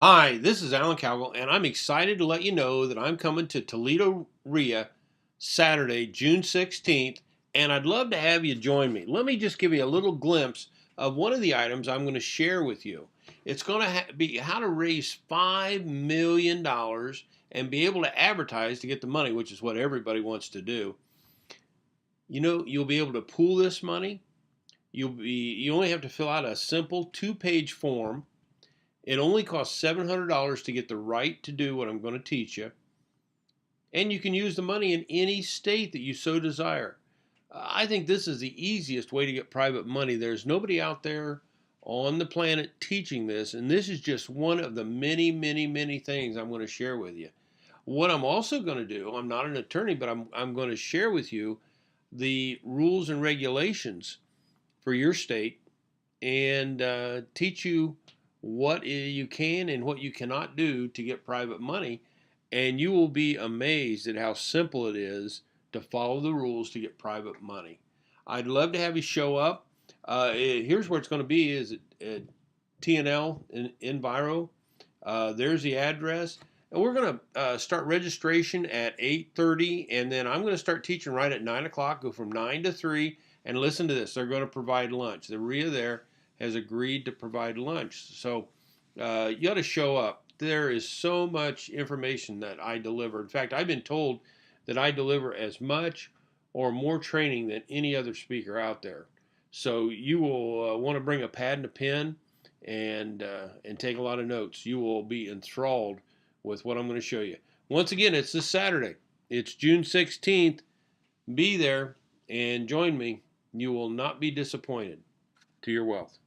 Hi, this is Alan Cowgill, and I'm excited to let you know that I'm coming to Toledo RIA Saturday, June 16th, and I'd love to have you join me. Let me just give you a little glimpse of one of the items I'm going to share with you. It's going to be how to raise $5 million and be able to advertise to get the money, which is what everybody wants to do. You know, you'll be able to pool this money. You only have to fill out a simple 2-page form. It only costs $700 to get the right to do what I'm going to teach you. And you can use the money in any state that you so desire. I think this is the easiest way to get private money. There's nobody out there on the planet teaching this, and this is just one of the many, many, many things I'm going to share with you. What I'm also going to do, I'm not an attorney, but I'm going to share with you the rules and regulations for your state and teach you what you can and what you cannot do to get private money. And you will be amazed at how simple it is to follow the rules to get private money. I'd love to have you show up. Here's where it's going to be is at TNL in Enviro. There's the address. And we're going to start registration at 8:30, and then I'm going to start teaching right at 9 o'clock, go from 9 to 3, and listen to this. They're going to provide lunch. The RIA there has agreed to provide lunch. So you got to show up. There is so much information that I deliver. In fact, I've been told that I deliver as much or more training than any other speaker out there. So you will want to bring a pad and a pen and take a lot of notes. You will be enthralled with what I'm going to show you. Once again, it's this Saturday. It's June 16th. Be there and join me. You will not be disappointed. To your wealth.